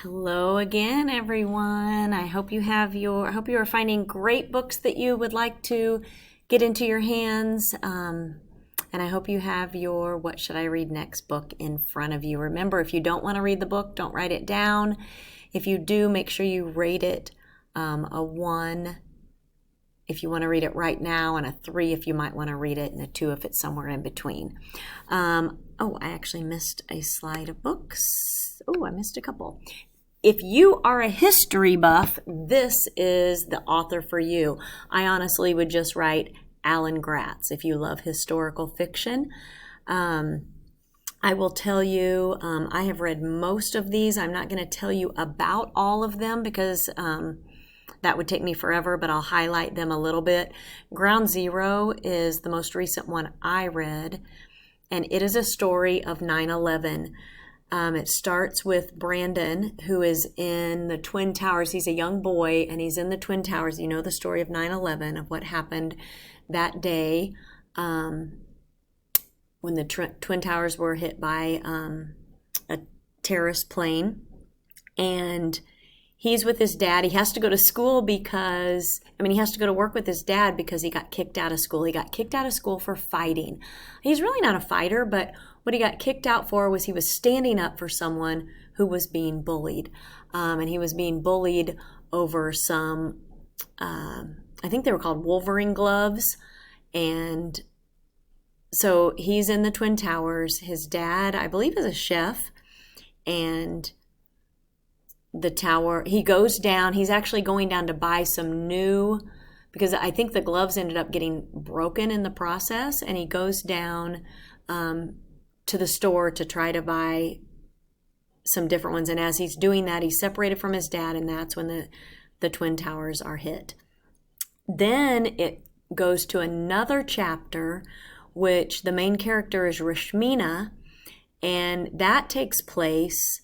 Hello again, everyone. I hope you are finding great books that you would like to get into your hands. And I hope you have your What Should I Read Next book in front of you. Remember, if you don't want to read the book, don't write it down. If you do, make sure you rate it a 1 if you want to read it right now, and a 3 if you might want to read it, and a 2 if it's somewhere in between. I actually missed a slide of books. I missed a couple. If you are a history buff, this is the author for you. I honestly would just write Alan Gratz if you love historical fiction. I will tell you, I have read most of these. I'm not going to tell you about all of them because that would take me forever, but I'll highlight them a little bit. Ground Zero is the most recent one I read, and it is a story of 9/11. It starts with Brandon, who is in the Twin Towers. He's a young boy, and he's in the Twin Towers. You know the story of 9/11, of what happened that day when the Twin Towers were hit by a terrorist plane. And he's with his dad. He has to go to school he has to go to work with his dad because he got kicked out of school. He got kicked out of school for fighting. He's really not a fighter, but what he got kicked out for was he was standing up for someone who was being bullied. And he was being bullied over some, I think they were called Wolverine gloves. And so he's in the Twin Towers. His dad, I believe, is a chef. And the tower, he goes down. He's actually going down to buy some new, because I think the gloves ended up getting broken in the process. And he goes down to the store to try to buy some different ones. And as he's doing that, he's separated from his dad, and that's when the Twin Towers are hit. Then it goes to another chapter, which the main character is Rashmina, and that takes place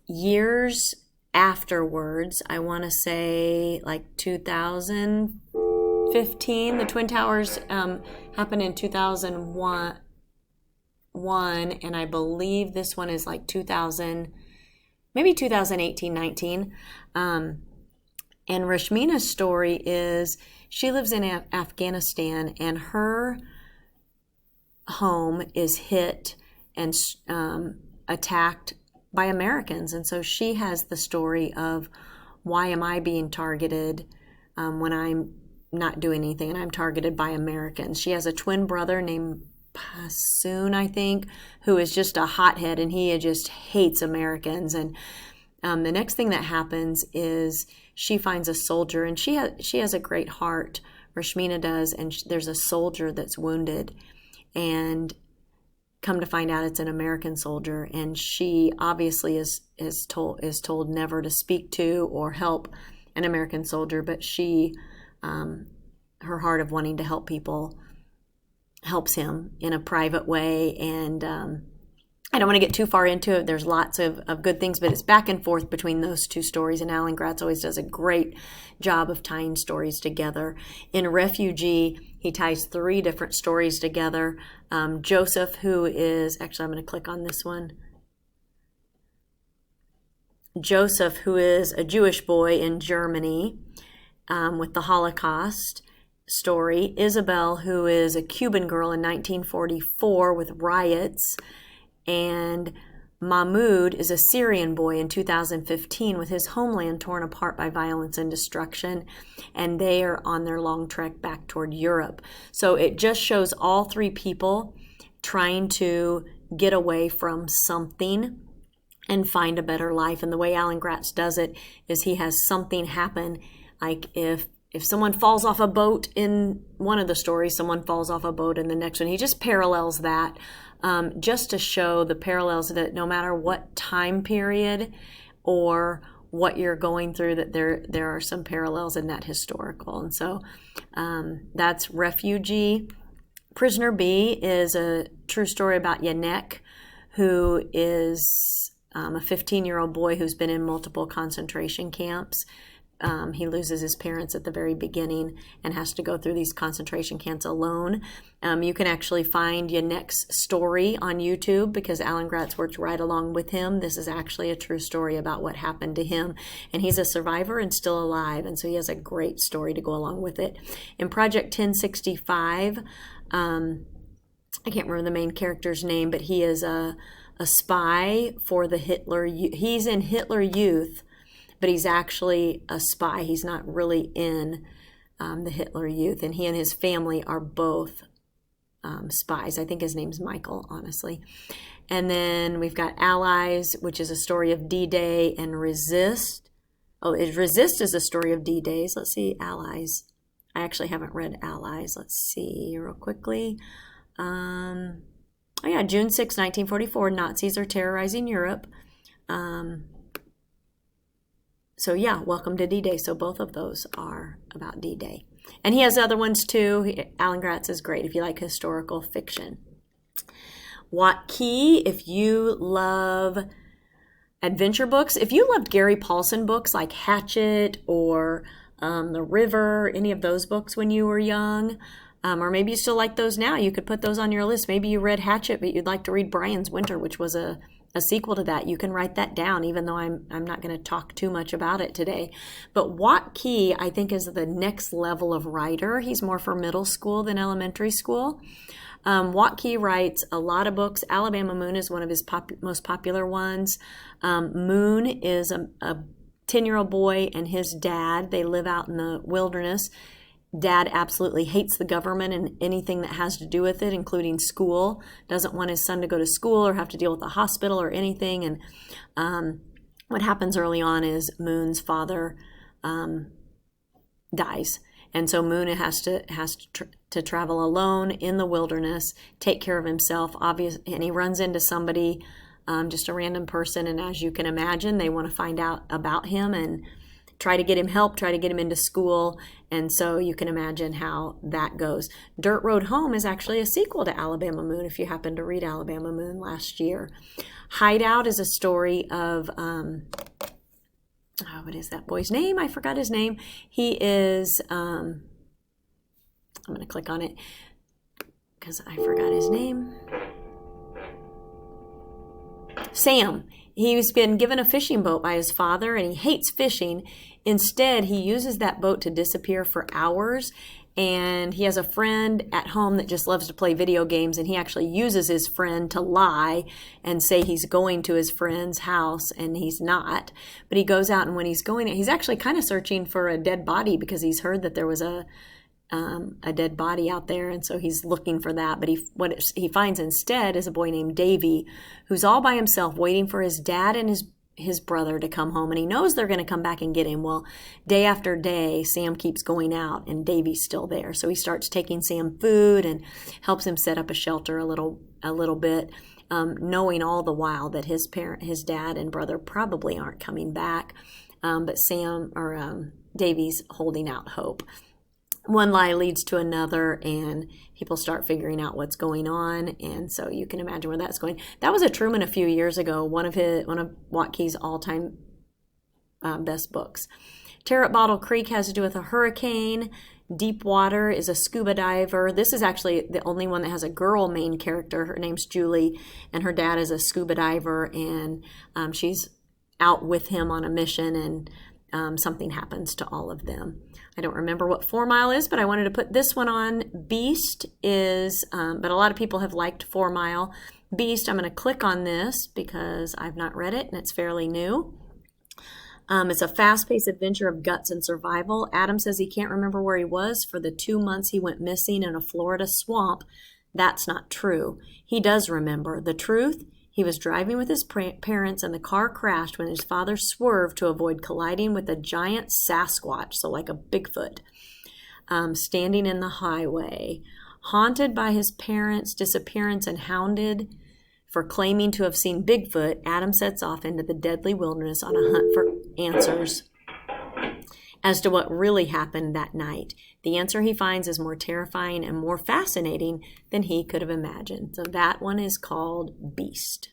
years afterwards. I want to say like 2015. The Twin Towers happened in 2001, and I believe this one is like 2000, maybe 2018, 19. And Rashmina's story is she lives in Afghanistan, and her home is hit and attacked by Americans. And so she has the story of, why am I being targeted when I'm not doing anything and I'm targeted by Americans? She has a twin brother named Passoon, I think, who is just a hothead, and he just hates Americans. And the next thing that happens is she finds a soldier, and she has a great heart, Rashmina does, and there's a soldier that's wounded, and come to find out it's an American soldier, and she obviously is told never to speak to or help an American soldier, but she, her heart of wanting to help people, helps him in a private way. And I don't want to get too far into it. There's lots of good things, but it's back and forth between those two stories, and Alan Gratz always does a great job of tying stories together. In Refugee, he ties 3 different stories together. Joseph, who is, actually I'm going to click on this one. Joseph, who is a Jewish boy in Germany with the Holocaust story. Isabel, who is a Cuban girl in 1944 with riots. And Mahmoud is a Syrian boy in 2015 with his homeland torn apart by violence and destruction, and they are on their long trek back toward Europe. So it just shows all 3 people trying to get away from something and find a better life. And the way Alan Gratz does it is he has something happen, like if someone falls off a boat in one of the stories, someone falls off a boat in the next one. He just parallels that just to show the parallels, that no matter what time period or what you're going through, that there are some parallels in that historical. And so that's Refugee. Prisoner B is a true story about Yanek, who is a 15-year-old boy who's been in multiple concentration camps. he loses his parents at the very beginning and has to go through these concentration camps alone. You can actually find Yannick's story on YouTube because Alan Gratz worked right along with him. This is actually a true story about what happened to him. And he's a survivor and still alive. And so he has a great story to go along with it. In Project 1065, I can't remember the main character's name, but he is a spy for the Hitler. He's in Hitler Youth, but he's actually a spy. He's not really in the Hitler Youth, and he and his family are both spies. I think his name's Michael, honestly. And then we've got Allies, which is a story of D-Day, and Resist. Oh, Resist is a story of D-Days. Let's see, Allies. I actually haven't read Allies. Let's see real quickly. Oh yeah, June 6, 1944, Nazis are terrorizing Europe. So yeah, Welcome to D-Day. So both of those are about D-Day. And he has other ones too. Alan Gratz is great if you like historical fiction. Watt-Key, if you love adventure books. If you loved Gary Paulson books like Hatchet or The River, any of those books when you were young, or maybe you still like those now, you could put those on your list. Maybe you read Hatchet, but you'd like to read Brian's Winter, which was a sequel to that. You can write that down, even though I'm not going to talk too much about it today. But Watt-Key, I think, is the next level of writer. He's more for middle school than elementary school. Watt-Key writes a lot of books. Alabama Moon is one of his most popular ones. Moon is a 10-year-old boy and his dad. They live out in the wilderness. Dad absolutely hates the government and anything that has to do with it, including school. Doesn't want his son to go to school or have to deal with the hospital or anything. And what happens early on is Moon's father dies. And so Moon has to travel alone in the wilderness, take care of himself, and he runs into somebody, just a random person. And as you can imagine, they want to find out about him and try to get him help, try to get him into school. And so you can imagine how that goes. Dirt Road Home is actually a sequel to Alabama Moon, if you happen to read Alabama Moon last year. Hideout is a story of, what is that boy's name? I forgot his name. He is, I'm going to click on it because I forgot his name. Sam. He's been given a fishing boat by his father, and he hates fishing. Instead, he uses that boat to disappear for hours, and he has a friend at home that just loves to play video games, and he actually uses his friend to lie and say he's going to his friend's house, and he's not. But he goes out, and when he's going, he's actually kind of searching for a dead body because he's heard that there was a dead body out there, and so he's looking for that. But what he finds instead is a boy named Davy, who's all by himself waiting for his dad and his brother to come home, and he knows they're going to come back and get him. Well, day after day, Sam keeps going out, and Davy's still there. So he starts taking Sam food and helps him set up a shelter a little bit, knowing all the while that his dad and brother probably aren't coming back. But Davy's holding out hope. One lie leads to another, and people start figuring out what's going on, and so you can imagine where that's going. That was a Truman a few years ago, one of Watt-Key's all-time best books. Terror at Bottle Creek has to do with a hurricane. Deep Water is a scuba diver. This is actually the only one that has a girl main character. Her name's Julie, and her dad is a scuba diver, and she's out with him on a mission, and something happens to all of them. I don't remember what 4 Mile is, but I wanted to put this one on. Beast is, but a lot of people have liked 4 Mile. Beast, I'm going to click on this because I've not read it and it's fairly new. It's a fast-paced adventure of guts and survival. Adam says he can't remember where he was for the 2 months he went missing in a Florida swamp. That's not true. He does remember. The truth? He was driving with his parents and the car crashed when his father swerved to avoid colliding with a giant Sasquatch, so like a Bigfoot, standing in the highway. Haunted by his parents' disappearance and hounded for claiming to have seen Bigfoot, Adam sets off into the deadly wilderness on a hunt for answers as to what really happened that night. The answer he finds is more terrifying and more fascinating than he could have imagined. So that one is called Beast.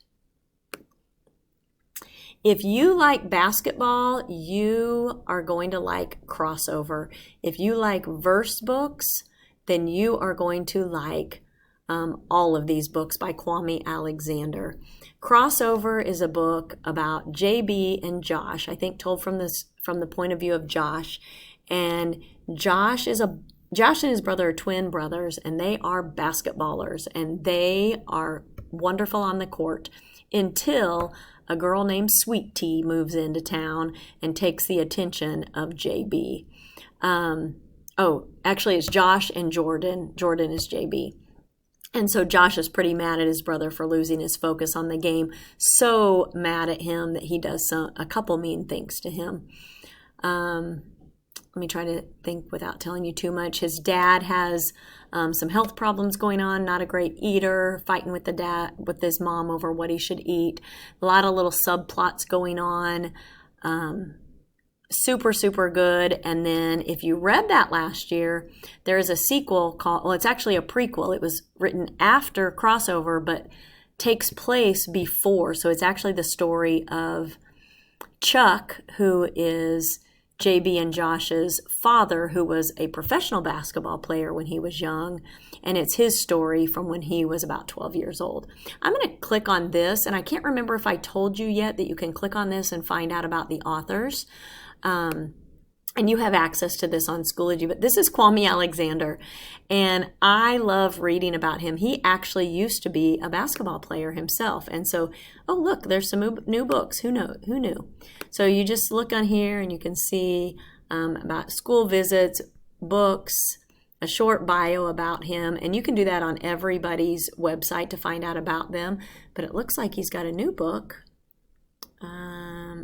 If you like basketball, you are going to like Crossover. If you like verse books, then you are going to like all of these books by Kwame Alexander. Crossover is a book about JB and Josh, I think told from the point of view of Josh. And Josh and his brother are twin brothers, and they are basketballers, and they are wonderful on the court until a girl named Sweet Tea moves into town and takes the attention of JB. Actually, it's Josh and Jordan. Jordan is JB. And so Josh is pretty mad at his brother for losing his focus on the game. So mad at him that he does a couple mean things to him. Let me try to think without telling you too much. His dad has some health problems going on, not a great eater, fighting with his mom over what he should eat. A lot of little subplots going on. Super, super good. And then if you read that last year, there is a sequel it's actually a prequel. It was written after Crossover, but takes place before. So it's actually the story of Chuck, who is JB and Josh's father, who was a professional basketball player when he was young, and it's his story from when he was about 12 years old. I'm going to click on this, and I can't remember if I told you yet that you can click on this and find out about the authors. And you have access to this on Schoology, but this is Kwame Alexander, and I love reading about him. He actually used to be a basketball player himself, and so, oh look, there's some new books. Who knew? So you just look on here and you can see about school visits, books, a short bio about him, and you can do that on everybody's website to find out about them, but it looks like he's got a new book.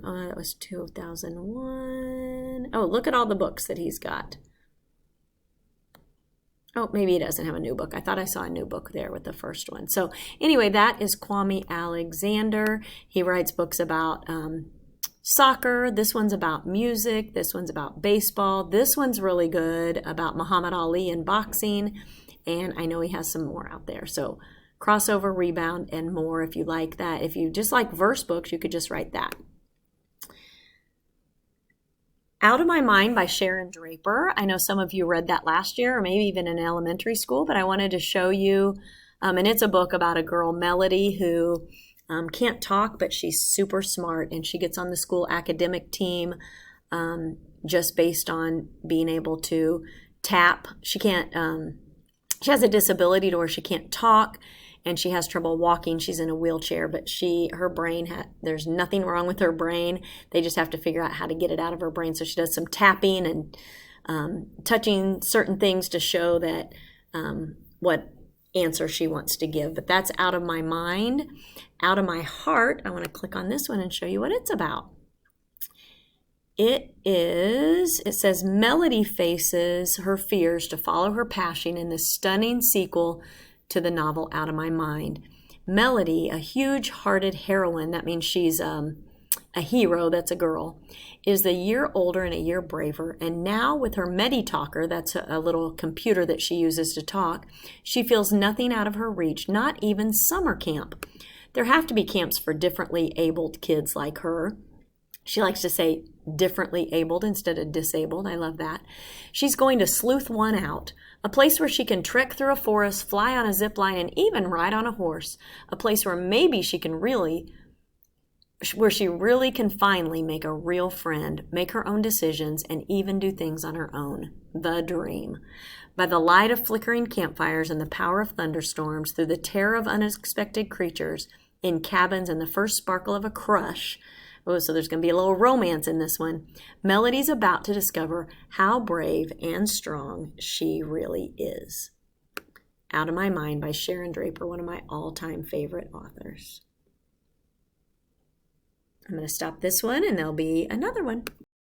That was 2001. Oh, look at all the books that he's got. Oh, maybe he doesn't have a new book. I thought I saw a new book there with the first one. So anyway, that is Kwame Alexander. He writes books about soccer. This one's about music. This one's about baseball. This one's really good about Muhammad Ali and boxing. And I know he has some more out there. So Crossover, Rebound, and more if you like that. If you just like verse books, you could just write that. Out of My Mind by Sharon Draper. I know some of you read that last year or maybe even in elementary school, but I wanted to show you, and it's a book about a girl, Melody, who can't talk, but she's super smart, and she gets on the school academic team just based on being able to tap. She has a disability to where she can't talk, and she has trouble walking. She's in a wheelchair, but her brain, there's nothing wrong with her brain. They just have to figure out how to get it out of her brain. So she does some tapping and touching certain things to show that what answer she wants to give. But that's Out of My Mind. Out of My Heart, I want to click on this one and show you what it's about. It says Melody faces her fears to follow her passion in this stunning sequel to the novel Out of My Mind. Melody, a huge-hearted heroine, that means she's a hero, that's a girl, is a year older and a year braver, and now with her MediTalker, that's a little computer that she uses to talk, she feels nothing out of her reach, not even summer camp. There have to be camps for differently abled kids like her. She likes to say differently abled instead of disabled. I love that. She's going to sleuth one out. A place where she can trek through a forest, fly on a zip line, and even ride on a horse. A place where maybe she really can finally make a real friend, make her own decisions, and even do things on her own. The dream. By the light of flickering campfires and the power of thunderstorms, through the terror of unexpected creatures, in cabins and the first sparkle of a crush. Oh, so there's going to be a little romance in this one. Melody's about to discover how brave and strong she really is. Out of My Mind by Sharon Draper, one of my all-time favorite authors. I'm going to stop this one, and there'll be another one.